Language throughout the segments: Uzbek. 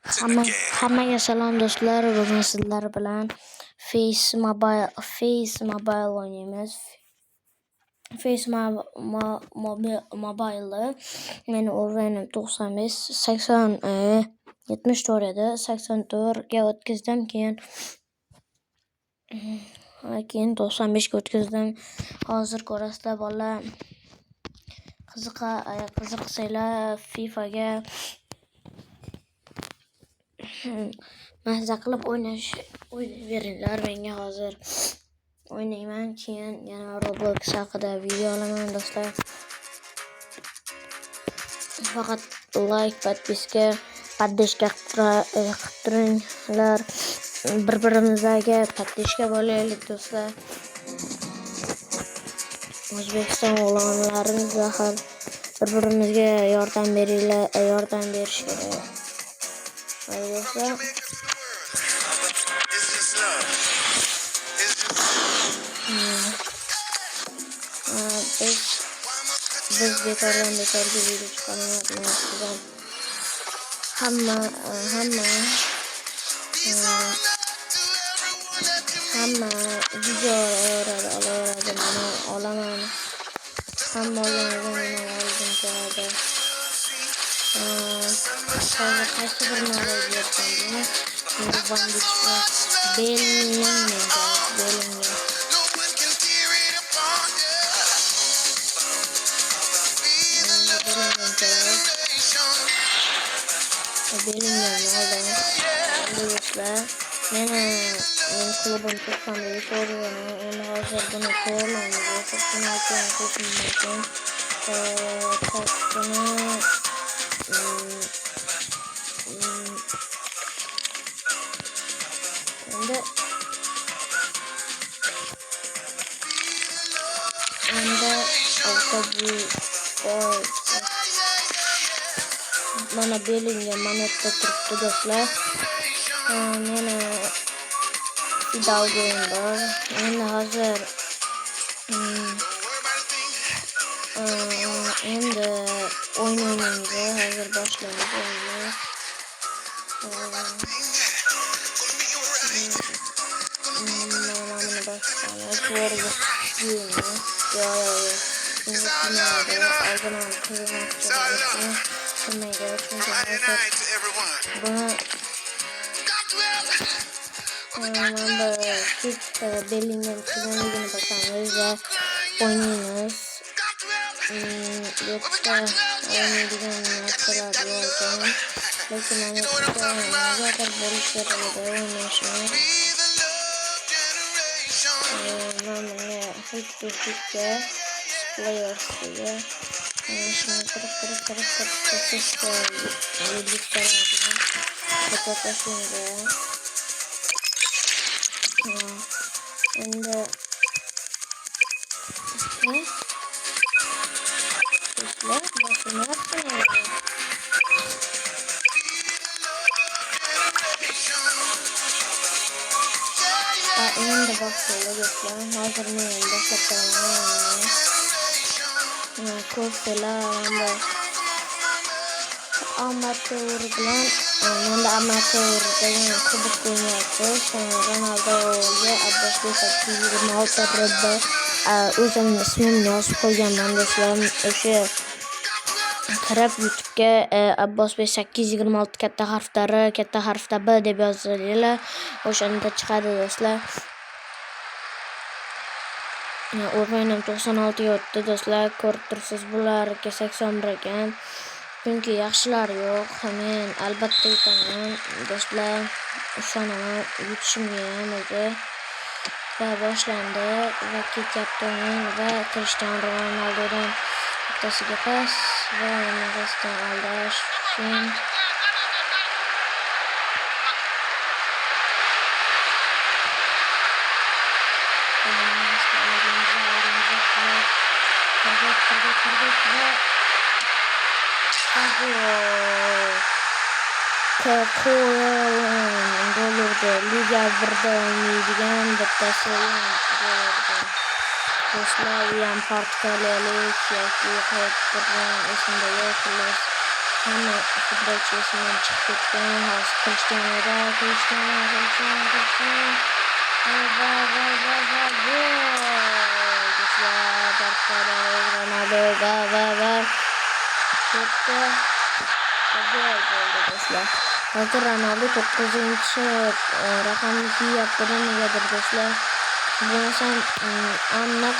Hammaga salom do'stlar. Bugun sizlar bilan Face Mobile o'ynaymiz. Mobile'da meni o'rganim 95 80 74 edi. 84 ga o'tkazdim, keyin 95 ga o'tkazdim. Hozir ko'rasizlar bolalar. Qiziqsanglar FIFAga mazza qilib o'ynayveringlar. Menga hozir o'ynayman, keyin yana Roblox haqida video olaman do'stlar. Faqat like, подписка qilib turinglar. Bir-birimizga подписка bo'laylik do'stlar. O'zbekiston o'g'lonlarimiz har bir-birimizga yordam berish kerak. Do'stlar, biz bekorga video chiqarmayapmiz. Hamma video olaveradi, mana olaman. Hamma olganini oldim keladi. Hozir qaysi birini olayapman? Endi banditga Bellinga. Do'stlar, meni klubim to'qsonda ko'rgan, uni hozir buni ko'rmaymiz. Endi mana Bellinga manatda turibdi do'stlar. Meni Hidalgo'm bor. Endi hozir o'ynaymiz. Hozir boshlaymiz o'yinni. Mana boshlaymiz. Bellingham chiqganligini basamiz va o'ynaymiz. Yo'qsa o'ynaydigan narsalar yo'q. Lekin negadir bo'lish kerak edi o'ynashni. Mana hech-hechga playersga shuni qirib endi endi boshlaymiz. Hozir men boshlab ko'rsalar amateur bilan amateur degan kubok o'ynayapmiz. Ronaldoga Abbos 826 robda o'zimning ismimni yozib qo'yganman do'stlar. O'sha kirib YouTube'ga Abbos 826 katta harfda B deb yozinglar. O'shanda chiqadi do'stlar. O'rganim 96 ga o'tdi do'stlar. Ko'rib tursiz, bularga 81 ekan. Chunki yaxshilar yo'q. Men albatta yutaman do'stlar. Ishonaman, yutishimga ham o'zi. Va boshlandi va ketyapti o'yin va Cristiano Ronaldodan bittasiga pas va nafasdan aldash uchun Liga 1'da o'ynaydigan bittasi do'stlar, ham portugaliyalik yoki qayerdan esimda yo'q, xullas Hamma futbolchi esimdan chiqib ketgan. Hozir Krishtianuda, Krishtianu. Va gol! Do'stlar, Barselona Ronaldo va ketdi. Gol bo'ldi do'stlar. Hozir Ronaldo 9-raqamni kiyapti negadir do'stlar. Bo'lmasam aniq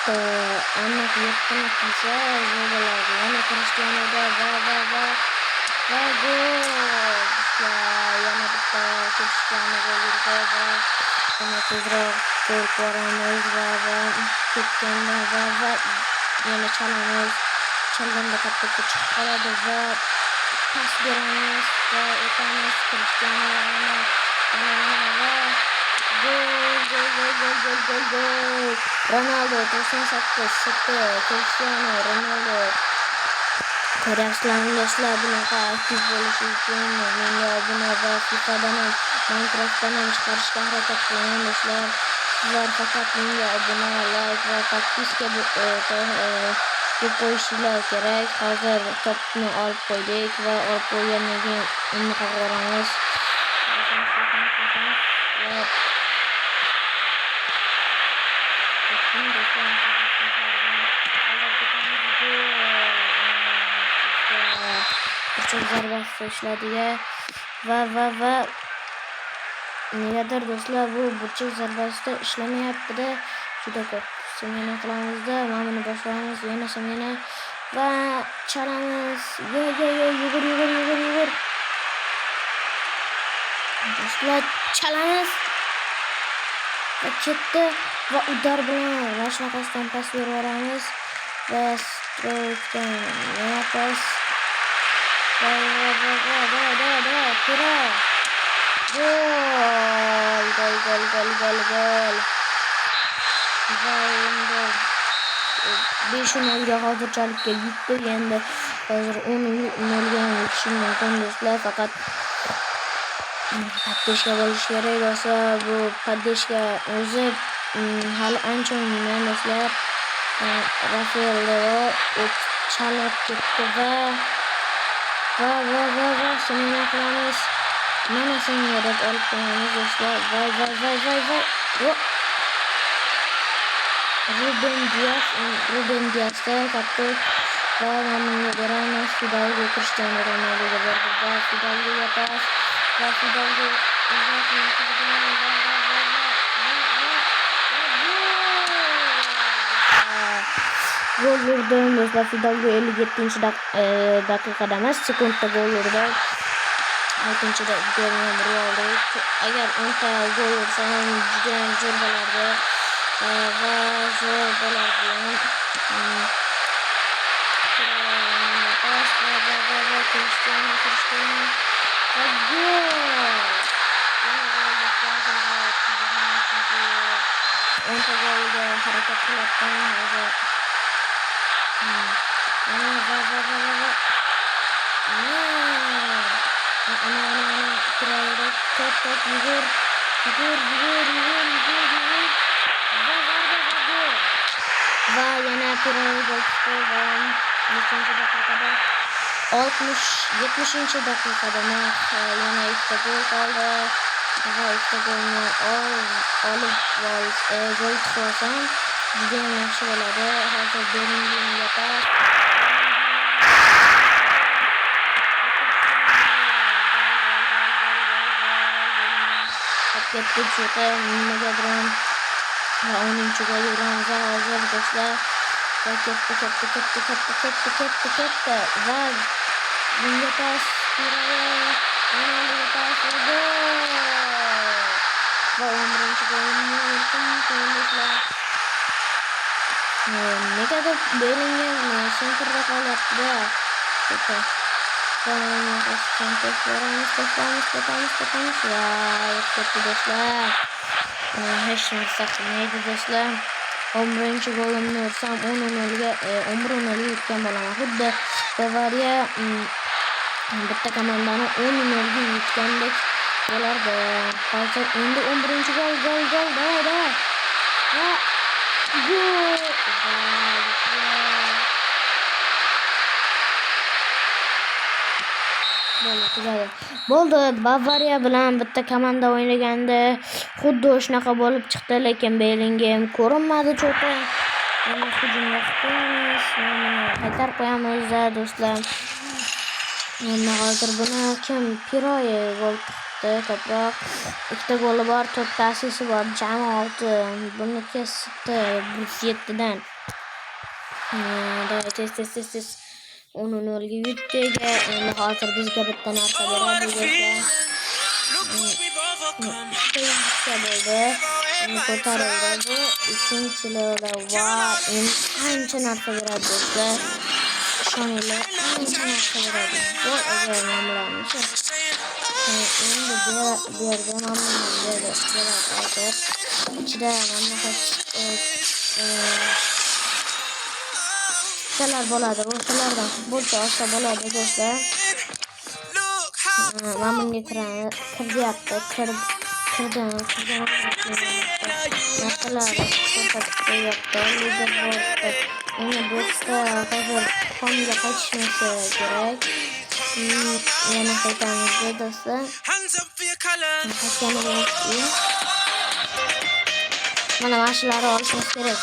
7ni kiysa bo'ladi. Yana Krishtianuda va gol. Yana bitta Krishtianu gol urdi va yana tezroq gol ko'ramiz va ketganda va yana chalamiz. Chalganda katta chiqib qoladi va pas beramiz va o'tamiz. Krishtianu va gol. Ronaldo 98 Krishtianu Ronaldo. Ko'ryapsizlarmi do'stlar, bunaqa aktiv bo'lish uchun menga obuna va FIFAdan ham Minecraftdan ham chiqarishga harakat qilaman do'stlar. Sizlar faqat menga obuna, like va podpiska qo'yishinglar kerak. Hozir topni olib qo'ydik va olib qo'ygandan keyin uni qilamiz. Çok zarbası ishladiga va negadir do'stlar bu burchak zarbasida ishlamayapti-da. Juda ko'p semena qilamizda. Mana buni boshlaymiz, yana semena va chalamiz. Yugur. Do'stlar chalamiz. Va ketdi va udar bilan mashinaqasdan pas beramiz va strokedan yana pas. Gol. Va endi 5-0 hozirchalik yutdi. Endi hozir 10-0 yutishim mumkin do'stlar. Faqat paddeshka bo'lish kerak bo'lsa, bu paddeshka o'zi hali ancha o'ynayman do'stlar. Rafael Leo chalib ketdi va semena qilamiz. Mana senga deb olib qo'yamiz do'stlar. Voy. Ruben Dias'da katta va mamnunga beramiz. Fidalgo Cristiano Ronaldoga berdi va Fidalgoga pas va Fidalgo gol urdi do'stlar. Fidalgo 57-daqiqada emas, sekundda gol urdi. 6-da golni urib oldi. Agar 10ta gol ursa ham juda zo'r bo'lardi. Va zo'r bo'lardi. Cristiano golga harakat qilyapman hozir. Top yugur. Va yana Pirelli gol chiqdi va 70-daqiqada 70-daqiqada yana ikkita gol qoldi va ikkita golni olib gol chiqarsam juda ham yaxshi bo'ladi. Hozir Bellingemga pas ketdi juda nimagadir va 10-gol uramiz hozir do'stlar. Va ketdi va bunga pas Ronaldoga pas va 11-golni urdim do'stlar. Negadir Bellingem sentrda qolyapti-da. To'xtamiz va ketdi do'stlar. Hech narsa qilmaydi do'stlar. 11-golimni ursam 11-0 yutgan bo'laman. Xuddi Bavariya bitta komandani 10-0 yutgandek bo'lardi. Hozir endi 11-gol davay. Va gol! Bo'ldi, Bavariya bilan bitta komanda o'ynaganda xuddi shunaqa bo'lib chiqdi, lekin Belingem ko'rinmadi cho'qi. Endi hujumga qo'yamiz, qaytarib qo'yamiz do'stlar. Endi hozir buni kim Piroye gol kiritdi, ko'proq ikkita goli bor, 4 assisi bor, jami 6. Buni kesibdi 7dan. Davay tez 10-0 ga yutdik. Endi hozir bizga bitta narsa beradi do'stlar. bo'ldi. Ko'tarildi bu ikkinchilarda va ancha narsa beradi do'stlar. Ishoninglar, ancha narsa beradi. Bu agar nomlarimiz endi bu yerga nomlarni beradi. Ichida mamlakat bo'ladi. O'shalardan futbolchi olsa bo'ladi do'stlar. Mana bunga kiryapti. Narsalar ko'rsatyapti. Endi boshqa hozir komga qaytishimiz kerak. Yana qaytamiz do'stlar. Mana mashlarni olishimiz kerak.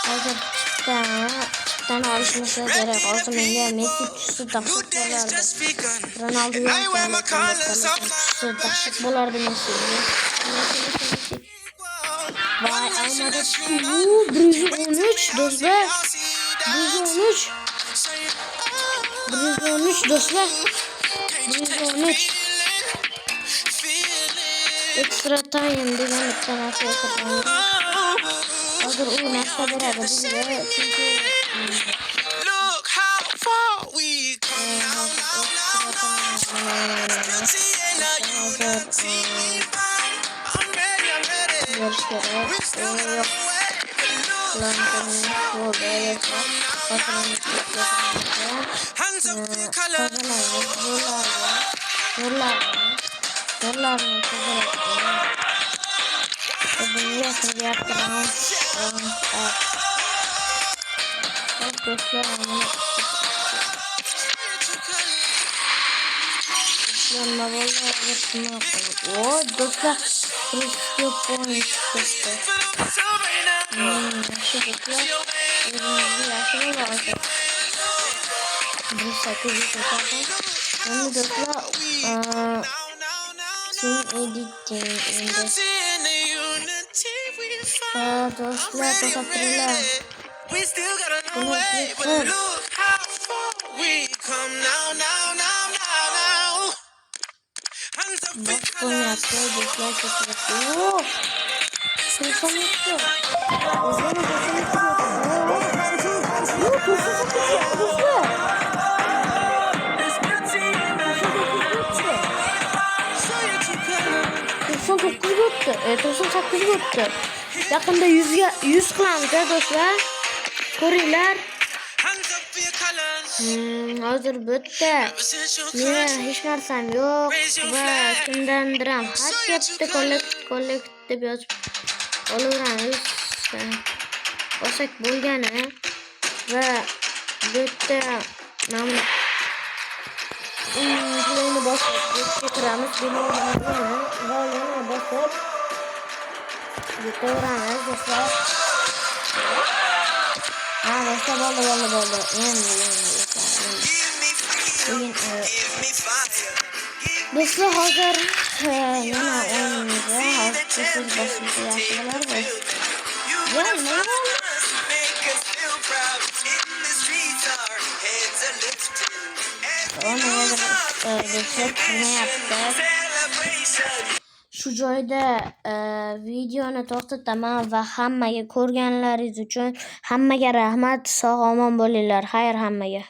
Hozir chiptani olishimiz kerak. Hozir menga Messi tushsa dahshat bo'lardi. Ronaldo tushsa dahshat bo'lardi Messi. Vay almadi. 113 do'stlar. 113 do'stlar. 113. Extra time degan bitta narsa ko'rdim. Hozir u narsa beradi bizga. Chunki do'stlar Cristiano points do'stlar. Yaqinda 100 qilamiz do'stlar. Ko'ringlar. Hozir bitta meni hech narsam yo'q va kimdandir ham xat kelibdi, kollekt deb yozib olaveramiz. Olsak bo'lgani va bitta mana buni bosib kiramiz, bolani bosib yutaveramiz do'stlar. Bo'ldi. Endi do'stlar hozir yana o'yinimizda hozir boshimizga yaxshi bo'lardi. Shu joyda videoni to'xtataman va hammaga ko'rganlaringiz uchun hammaga rahmat. Sog' omon bo'linglar. Xayr hammaga.